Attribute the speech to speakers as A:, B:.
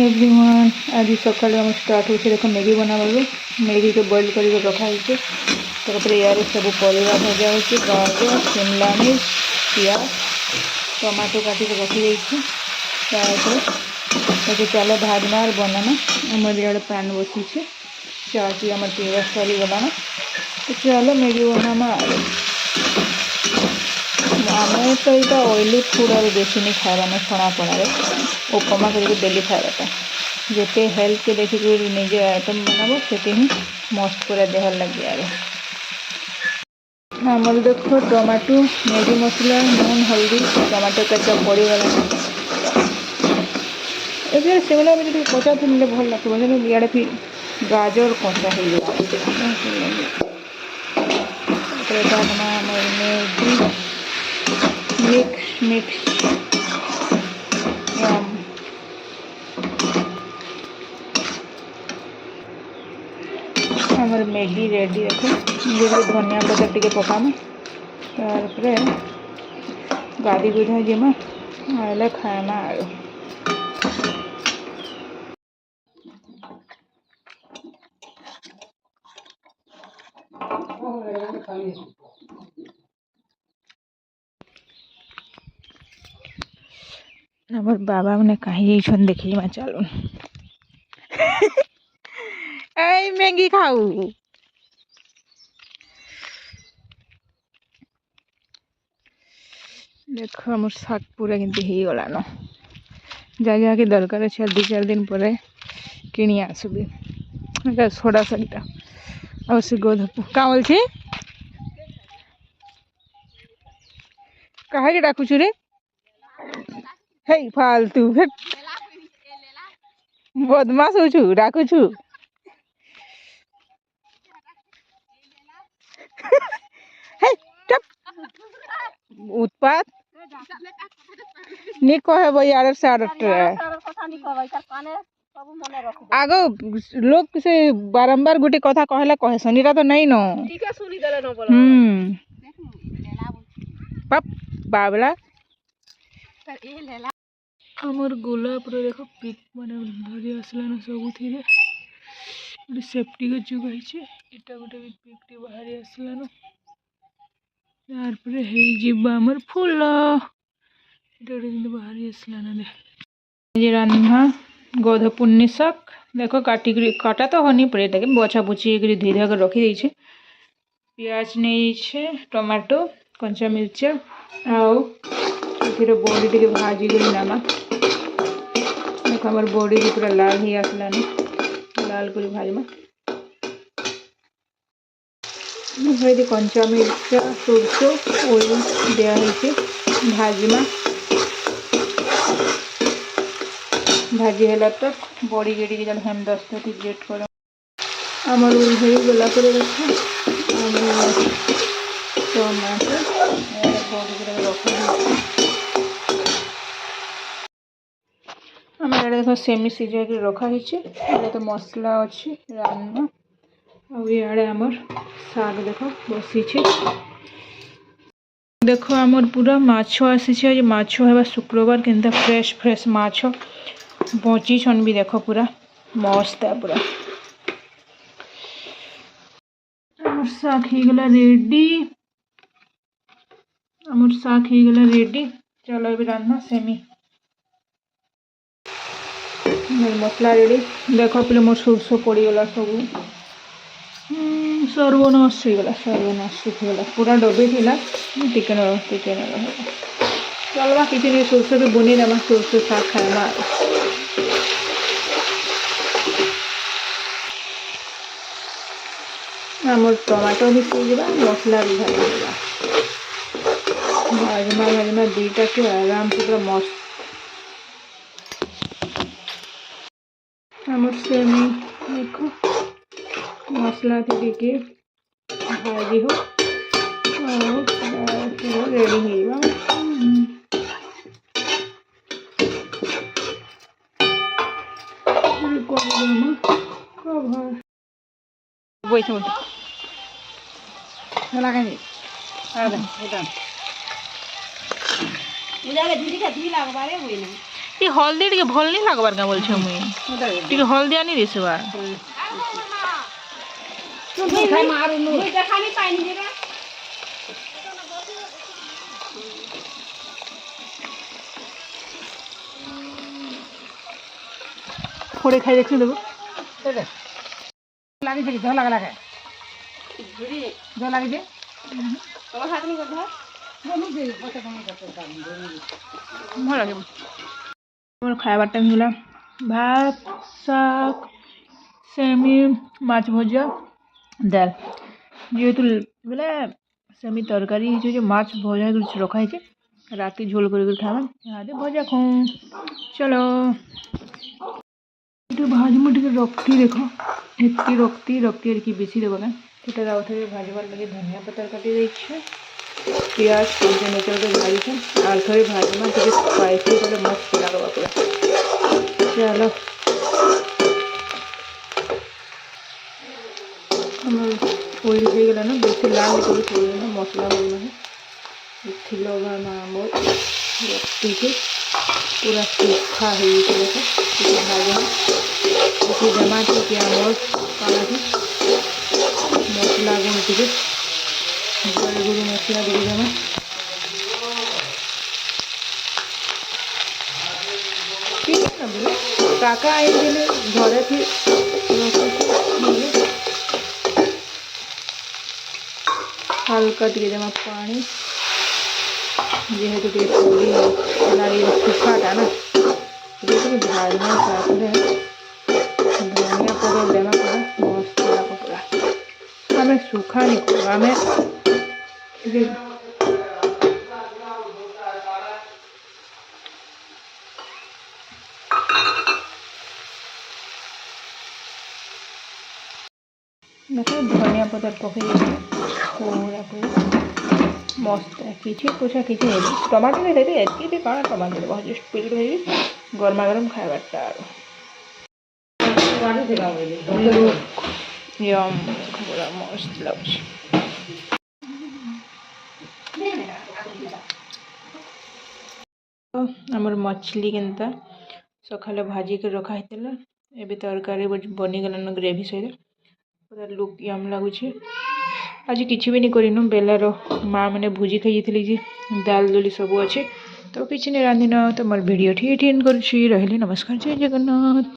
A: Everyone आज सकाल आम स्टार्ट हो देख मैगी बनाबार मैगी को बॉइल कर रखा है यार सब परिवा भजा हो गाजर शिमला मिर्च पियाज टमाटो काटिक रखी चल भाजमा और बनाना आम इे पैन बसी चाची आम पीवा सरी गलाना तो चलो मैगी बनामा आम तो यहाँ ऑयली फूड और बेसी नहीं खावा छणा पड़े उपमा करके डेली खावाटा जिते हेल्थ के देखिक निजे आइटम बनाबो से ही मस्त पूरा देह लगे आमर देखो टमाटो मैगी मसला नून हल्दी टमाटो केचप पड़गला ए शिमला मिर्च कचा थी भल लगे इे फिर गाजर कचा हो मैगी मिक्स हमार मैगी रेडी देखो जो धनिया पत्ता टी पकामा तार गादी गुधा जिमा आइले खाएमा आरो हमार बाबा मैंने कहीं देखी मैं चलू ए मैगी खाऊ देखो आम शाग पूरा किंतु हो गलान जहाँ दरकार अच्छे 2-4 दिन पर कि आसबी छोड़ा शागटा और से गोधप क्या बोल कहे डाकुचु रे हे फालतू फिर बदमाश हो डाकुचु उत्पात नहीं कहे यार आगो लोग से बारंबार गोटे कथा कहला कहे सनीरा तो नहीं न पाप बाबला आमर गोलाप देख पिक माने धरी आसलान सब सेफ्टी का जुगाई एटा गोटे पिकटी बाहरी आसलान तार आमर फूल बाहरी आसलान रान्ना गोध पुन्नी शाक देखो काटिक काटा तो हनी पड़े बछा बुची धीरे धीरे रखी देछे पियाज नहीं टमाटो कंचा मिर्चा आउ बड़ी टे भाजी कर नामा देखो हमार बड़ी भी पूरा लाल ही आसलान लाल कर भाजमा कंचा मिर्चा सरसो ऑयल दिखाई भाजमा भाजी है तक बड़ी गेड़ी जल हेम 10 मिनट वेट कर आमर हो गला देखो टमाटो आम देख सेमी सीझा रखा तो मसला अच्छी रान्ना आड़े आमर शाग देख बसी देखो आमर पूरा माछ आसी माछ है शुक्रवार के फ्रेश फ्रेश माछ बची छन भी देखो पूरा मस्त है पूरा आमर शाग हो गला रेडी आमर शाग हो गला रेडी चलो ये रान्ना सेमी मसला रेडी देख पे मोर सोरस पड़गला सब सर्वनाश होगा सर्वनाश गला पूरा डबे थी टिके चलवा किसी सोरस भी बनी देमा सोरस शाग खाएमा आमर टमाटो भी सीझा मसला भी भाजमा भाजमा भाजमा दुईटा के आराम से पूरा मस्त आमर सेमी देखो मसला टे भाजी हो रेडी हो ये हल्दी टे भल नहीं लगवार क्या बोल मुई टे हल्दी आनी देसवा फोड़े खाई देखी देव लगे जो लगा लगे जो लगे भल लगे मोर खाइबार टाइम होला भात शाक सेमी माछ भजा दाल जेहेतु बोले सेमी तरकारी जो माछ भजा रखा है राति झोल कर खावा यहाँ भजा खाऊँ चलो भाजम टे रक्ति देख एति रक्ति कि बेसी देव ना ये भाजबार लगे धनिया पत्ता काटी देखे प्याज नेचर भाजी आल थे भाजमा टे स्पाइसी कले मस्त लगवा पूरा चलो ऑयल हो गला ना बेसी लाल कर मसला बोलना है लगा मोर रक्ति के पूरा सूखा हो भाजमा जमा पियाज काला मसला गुण टे जय गुरु मसला दे जमा काका आई घरे थी हल्का टे जमा पानी जेहेतु सूखाटा ना भाजमा धनिया पौडर देना पूरा मस्त लगा पूरा आम सूखा नहीं आम देखो धनिया पत्तर पकई पूरा पूरा मस्त किसी कुछ किसी टमाटो नहीं देते एति कौन टमाटो देव जस्ट पिट भाई गरमा गरम खाइबारटा यम पूरा मस्त लगे आमर मछली केनता सकाले भाजी के रखा होता एबे तरकारी बनीगलान ग्रेवी सहित पूरा लुक यम लगुच आज किसी भी नहीं करनु बेलार माँ मैंने भुजी खाई थी दाल दली सब अच्छे तो किसी नहीं रांधिन तो मोर भिडियो ठीक एंड कर नमस्कार जय जगन्नाथ।